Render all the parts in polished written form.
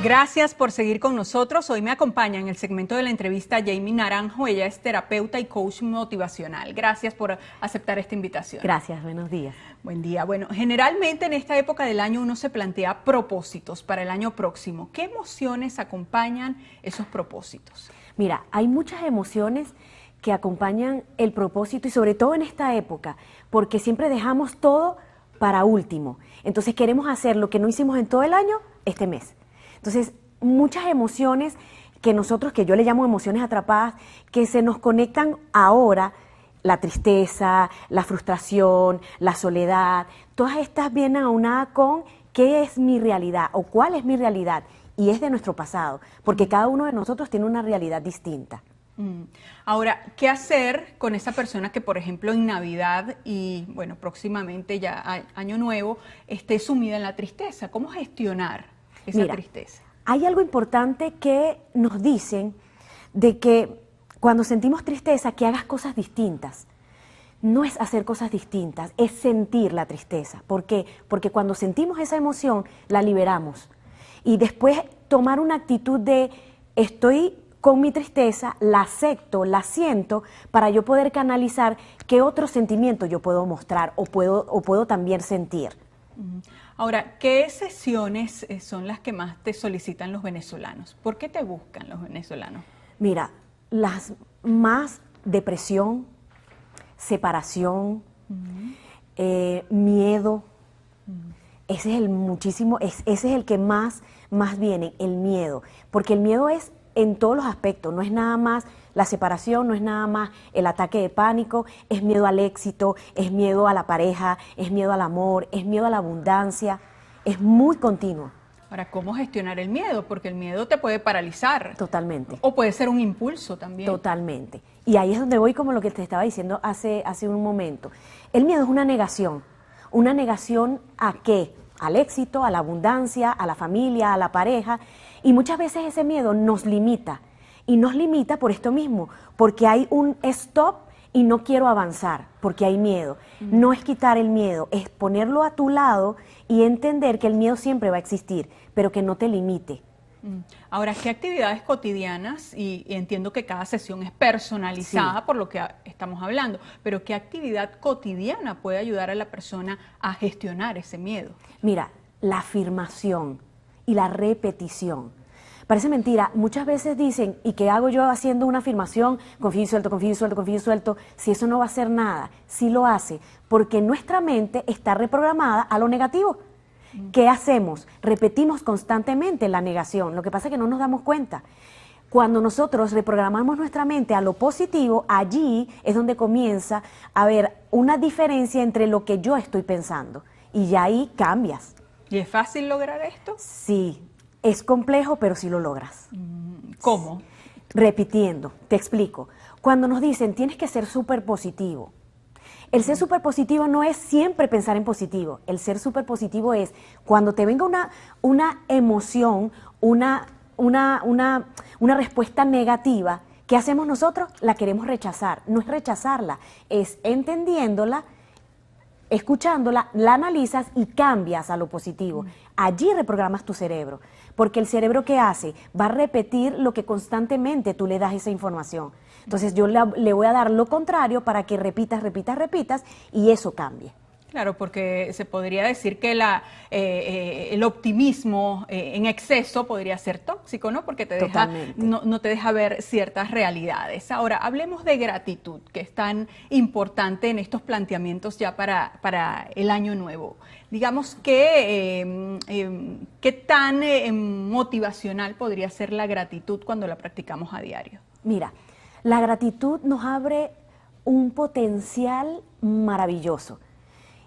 Gracias por seguir con nosotros. Hoy me acompaña en el segmento de la entrevista Jamie Naranjo. Ella es terapeuta y coach motivacional. Gracias por aceptar esta invitación. Gracias, buenos días. Buen día. Bueno, generalmente en esta época del año uno se plantea propósitos para el año próximo. ¿Qué emociones acompañan esos propósitos? Mira, hay muchas emociones que acompañan el propósito y sobre todo en esta época, porque siempre dejamos todo para último. Entonces queremos hacer lo que no hicimos en todo el año este mes. Entonces, muchas emociones que yo le llamo emociones atrapadas, que se nos conectan ahora, la tristeza, la frustración, la soledad, todas estas vienen aunadas con qué es mi realidad o cuál es mi realidad, y es de nuestro pasado, porque cada uno de nosotros tiene una realidad distinta. Ahora, ¿qué hacer con esa persona que, por ejemplo, en Navidad y, bueno, próximamente ya Año Nuevo, esté sumida en la tristeza? ¿Cómo gestionar esa tristeza? Hay algo importante que nos dicen de que cuando sentimos tristeza, que hagas cosas distintas. No es hacer cosas distintas, es sentir la tristeza. ¿Por qué? Porque cuando sentimos esa emoción, la liberamos. Y después tomar una actitud de estoy con mi tristeza, la acepto, la siento, para yo poder canalizar qué otro sentimiento yo puedo mostrar o puedo también sentir. Ahora, ¿qué sesiones son las que más te solicitan los venezolanos? ¿Por qué te buscan los venezolanos? Mira, las más depresión, separación, miedo, ese es el que más viene, el miedo, porque el miedo es en todos los aspectos, no es nada más la separación, no es nada más el ataque de pánico, es miedo al éxito, es miedo a la pareja, es miedo al amor, es miedo a la abundancia, es muy continuo. Ahora, ¿cómo gestionar el miedo? Porque el miedo te puede paralizar. Totalmente. O puede ser un impulso también. Totalmente. Y ahí es donde voy, como lo que te estaba diciendo hace un momento. El miedo es una negación. ¿Una negación a qué? Al éxito, a la abundancia, a la familia, a la pareja. Y muchas veces ese miedo nos limita. Y nos limita por esto mismo, porque hay un stop y no quiero avanzar, porque hay miedo. No es quitar el miedo, es ponerlo a tu lado y entender que el miedo siempre va a existir, pero que no te limite. Ahora, ¿qué actividades cotidianas, y entiendo que cada sesión es personalizada por lo que estamos hablando, pero qué actividad cotidiana puede ayudar a la persona a gestionar ese miedo? Mira, la afirmación y la repetición. Parece mentira, muchas veces dicen, ¿y qué hago yo haciendo una afirmación? Confío y suelto, confío y suelto, confío y suelto, si eso no va a hacer nada. Sí lo hace, porque nuestra mente está reprogramada a lo negativo. ¿Qué hacemos? Repetimos constantemente la negación, lo que pasa es que no nos damos cuenta. Cuando nosotros reprogramamos nuestra mente a lo positivo, allí es donde comienza a haber una diferencia entre lo que yo estoy pensando, y ya ahí cambias. ¿Y es fácil lograr esto? Sí. Es complejo, pero sí lo logras. ¿Cómo? Repitiendo, te explico. Cuando nos dicen, tienes que ser súper positivo. El ser súper positivo no es siempre pensar en positivo. El ser súper positivo es cuando te venga una emoción, una respuesta negativa, ¿qué hacemos nosotros? La queremos rechazar. No es rechazarla, es entendiéndola, escuchándola, la analizas y cambias a lo positivo. Allí reprogramas tu cerebro, porque el cerebro, ¿qué hace? Va a repetir lo que constantemente tú le das esa información. Entonces yo le voy a dar lo contrario para que repitas y eso cambie. Claro, porque se podría decir que el optimismo en exceso podría ser tóxico, ¿no? Porque no te deja ver ciertas realidades. Ahora, hablemos de gratitud, que es tan importante en estos planteamientos ya para el año nuevo. Digamos que, ¿qué tan motivacional podría ser la gratitud cuando la practicamos a diario? Mira, la gratitud nos abre un potencial maravilloso.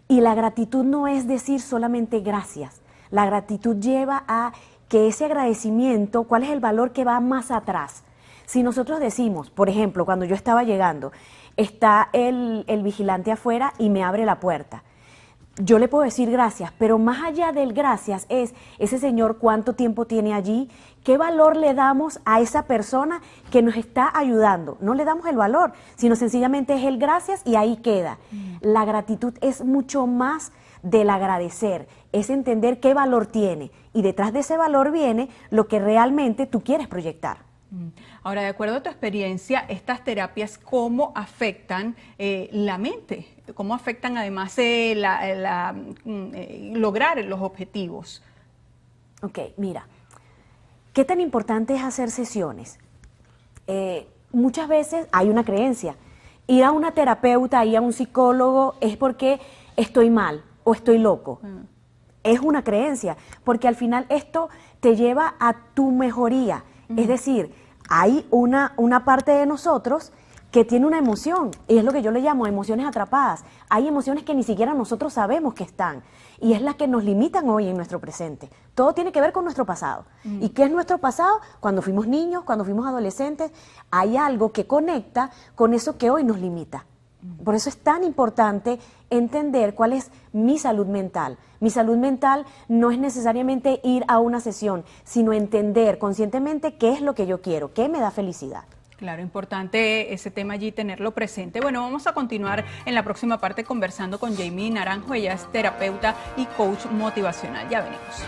Y la gratitud no es decir solamente gracias. La gratitud lleva a que ese agradecimiento, ¿cuál es el valor que va más atrás? Si nosotros decimos, por ejemplo, cuando yo estaba llegando, está el vigilante afuera y me abre la puerta. Yo le puedo decir gracias, pero más allá del gracias es ese señor cuánto tiempo tiene allí, qué valor le damos a esa persona que nos está ayudando. No le damos el valor, sino sencillamente es el gracias y ahí queda. La gratitud es mucho más del agradecer, es entender qué valor tiene y detrás de ese valor viene lo que realmente tú quieres proyectar. Ahora, de acuerdo a tu experiencia, estas terapias, ¿cómo afectan la mente? ¿Cómo afectan además lograr los objetivos? Ok, mira, ¿qué tan importante es hacer sesiones? Muchas veces hay una creencia. Ir a una terapeuta, ir a un psicólogo es porque estoy mal o estoy loco. Es una creencia, porque al final esto te lleva a tu mejoría. Es decir, hay una parte de nosotros que tiene una emoción, y es lo que yo le llamo emociones atrapadas. Hay emociones que ni siquiera nosotros sabemos que están, y es las que nos limitan hoy en nuestro presente. Todo tiene que ver con nuestro pasado. ¿Y qué es nuestro pasado? Cuando fuimos niños, cuando fuimos adolescentes, hay algo que conecta con eso que hoy nos limita. Por eso es tan importante entender cuál es mi salud mental. Mi salud mental no es necesariamente ir a una sesión, sino entender conscientemente qué es lo que yo quiero, qué me da felicidad. Claro, importante ese tema allí, tenerlo presente. Bueno, vamos a continuar en la próxima parte conversando con Jamie Naranjo. Ella es terapeuta y coach motivacional. Ya venimos.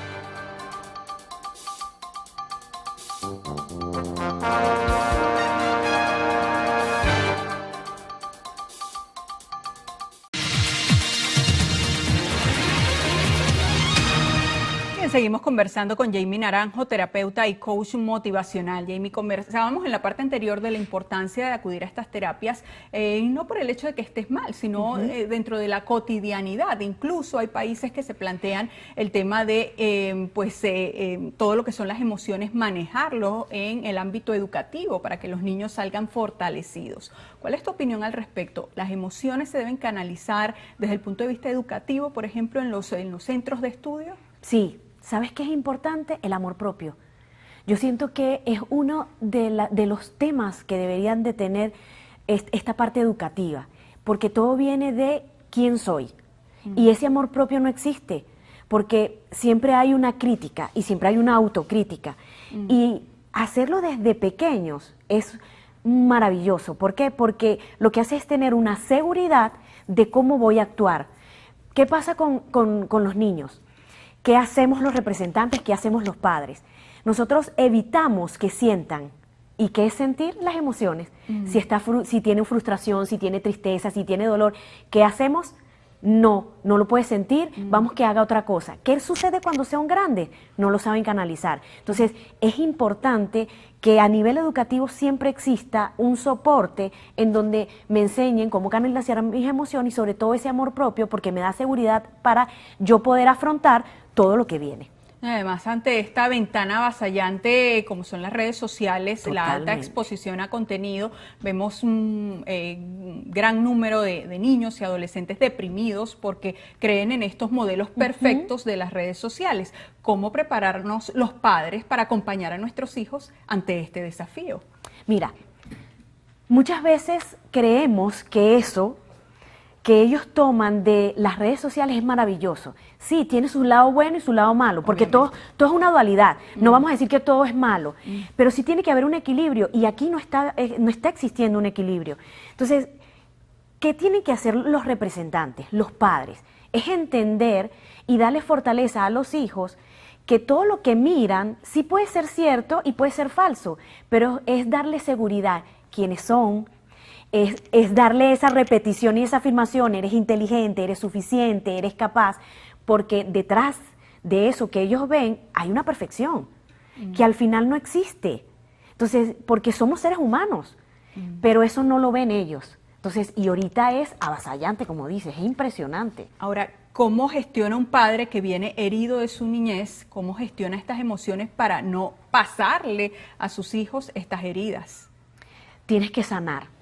Seguimos conversando con Jamie Naranjo, terapeuta y coach motivacional. Jamie, conversábamos en la parte anterior de la importancia de acudir a estas terapias, no por el hecho de que estés mal, sino dentro de la cotidianidad. Incluso hay países que se plantean el tema de todo lo que son las emociones, manejarlo en el ámbito educativo para que los niños salgan fortalecidos. ¿Cuál es tu opinión al respecto? ¿Las emociones se deben canalizar desde el punto de vista educativo, por ejemplo, en los centros de estudio? Sí. ¿Sabes qué es importante? El amor propio. Yo siento que es uno de los temas que deberían de tener esta parte educativa, porque todo viene de quién soy. Y ese amor propio no existe, porque siempre hay una crítica y siempre hay una autocrítica. Y hacerlo desde pequeños es maravilloso. ¿Por qué? Porque lo que hace es tener una seguridad de cómo voy a actuar. ¿Qué pasa con los niños? ¿Qué hacemos los representantes? ¿Qué hacemos los padres? Nosotros evitamos que sientan. ¿Y qué es sentir? Las emociones. Si tiene frustración, si tiene tristeza, si tiene dolor, ¿qué hacemos? No lo puede sentir, vamos que haga otra cosa. ¿Qué sucede cuando sea un grande? No lo saben canalizar. Entonces, es importante que a nivel educativo siempre exista un soporte en donde me enseñen cómo canalizar mis emociones y sobre todo ese amor propio, porque me da seguridad para yo poder afrontar todo lo que viene. Además, ante esta ventana avasallante, como son las redes sociales, Totalmente. la alta exposición a contenido, vemos un gran número de niños y adolescentes deprimidos porque creen en estos modelos perfectos de las redes sociales. ¿Cómo prepararnos los padres para acompañar a nuestros hijos ante este desafío? Mira, muchas veces creemos que eso que ellos toman de las redes sociales es maravilloso. Sí, tiene su lado bueno y su lado malo, porque todo es una dualidad. No vamos a decir que todo es malo, pero sí tiene que haber un equilibrio y aquí no está existiendo un equilibrio. Entonces, ¿qué tienen que hacer los representantes, los padres? Es entender y darle fortaleza a los hijos que todo lo que miran sí puede ser cierto y puede ser falso, pero es darle seguridad quiénes son. Es darle esa repetición y esa afirmación, eres inteligente, eres suficiente, eres capaz, porque detrás de eso que ellos ven hay una perfección, que al final no existe. Entonces, porque somos seres humanos, pero eso no lo ven ellos. Entonces, y ahorita es avasallante, como dices, es impresionante. Ahora, ¿cómo gestiona un padre que viene herido de su niñez? ¿Cómo gestiona estas emociones para no pasarle a sus hijos estas heridas? Tienes que sanar.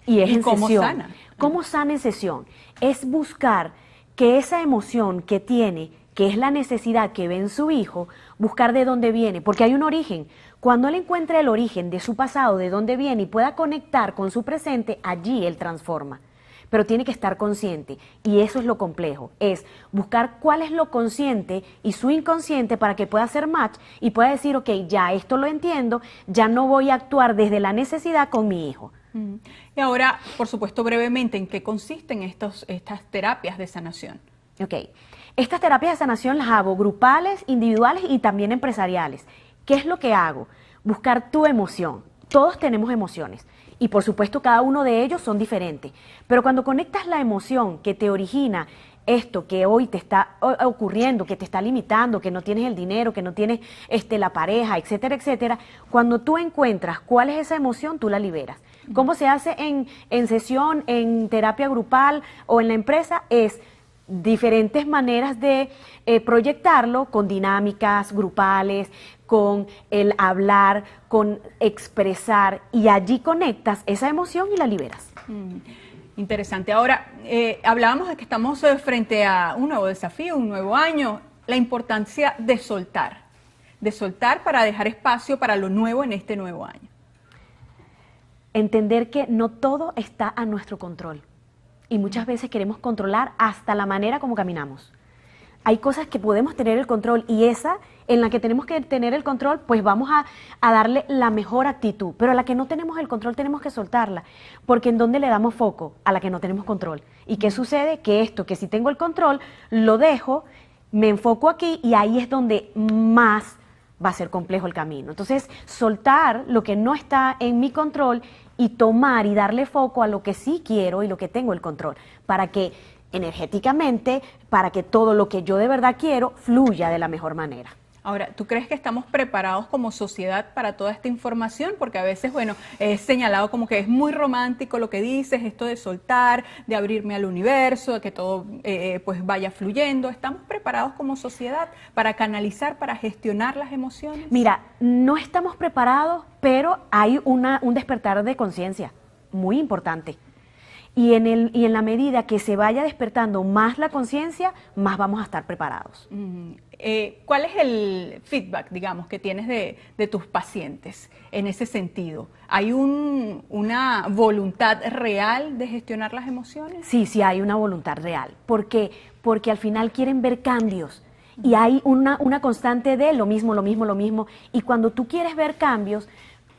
Y es en cómo sesión. sana? ¿Cómo sana en sesión? Es buscar que esa emoción que tiene, que es la necesidad que ve en su hijo, buscar de dónde viene, porque hay un origen. Cuando él encuentre el origen de su pasado, de dónde viene y pueda conectar con su presente, allí él transforma. Pero tiene que estar consciente y eso es lo complejo, es buscar cuál es lo consciente y su inconsciente para que pueda hacer match y pueda decir, ok, ya esto lo entiendo, ya no voy a actuar desde la necesidad con mi hijo. Y ahora, por supuesto, brevemente, ¿en qué consisten estas terapias de sanación? Ok. Estas terapias de sanación las hago grupales, individuales y también empresariales. ¿Qué es lo que hago? Buscar tu emoción. Todos tenemos emociones y por supuesto cada uno de ellos son diferentes. Pero cuando conectas la emoción que te origina esto que hoy te está ocurriendo, que te está limitando, que no tienes el dinero, que no tienes la pareja, etcétera, etcétera, cuando tú encuentras cuál es esa emoción, tú la liberas. ¿Cómo se hace en sesión, en terapia grupal o en la empresa? Es diferentes maneras de proyectarlo con dinámicas grupales, con el hablar, con expresar, y allí conectas esa emoción y la liberas. Interesante. Ahora, hablábamos de que estamos frente a un nuevo desafío, un nuevo año, la importancia de soltar para dejar espacio para lo nuevo en este nuevo año. Entender que no todo está a nuestro control y muchas veces queremos controlar hasta la manera como caminamos. Hay cosas que podemos tener el control y esa en la que tenemos que tener el control, pues vamos a darle la mejor actitud. Pero a la que no tenemos el control tenemos que soltarla, porque ¿en dónde le damos foco? A la que no tenemos control. ¿Y qué sucede? Que esto, que si tengo el control, lo dejo, me enfoco aquí y ahí es donde más va a ser complejo el camino. Entonces, soltar lo que no está en mi control y tomar y darle foco a lo que sí quiero y lo que tengo el control, para que energéticamente, para que todo lo que yo de verdad quiero fluya de la mejor manera. Ahora, ¿tú crees que estamos preparados como sociedad para toda esta información? Porque a veces, bueno, es señalado como que es muy romántico lo que dices, esto de soltar, de abrirme al universo, de que todo pues vaya fluyendo. ¿Estamos preparados como sociedad para canalizar, para gestionar las emociones? Mira, no estamos preparados, pero hay un despertar de conciencia muy importante. Y en la medida que se vaya despertando más la conciencia, más vamos a estar preparados. ¿Cuál es el feedback, digamos, que tienes de tus pacientes en ese sentido? ¿Hay una voluntad real de gestionar las emociones? Sí, sí hay una voluntad real. ¿Por qué? Porque al final quieren ver cambios. Y hay una constante de lo mismo, lo mismo, lo mismo. Y cuando tú quieres ver cambios,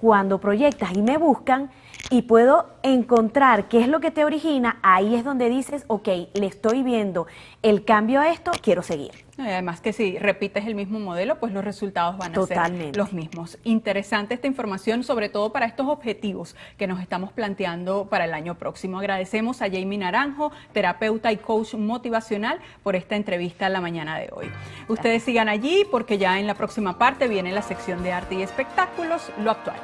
cuando proyectas y me buscan y puedo encontrar qué es lo que te origina, ahí es donde dices, ok, le estoy viendo el cambio a esto, quiero seguir. Y además que si repites el mismo modelo, pues los resultados van a ser los mismos. Interesante esta información, sobre todo para estos objetivos que nos estamos planteando para el año próximo. Agradecemos a Jamie Naranjo, terapeuta y coach motivacional, por esta entrevista en la mañana de hoy. Ustedes sigan allí porque ya en la próxima parte viene la sección de arte y espectáculos, Lo Actual.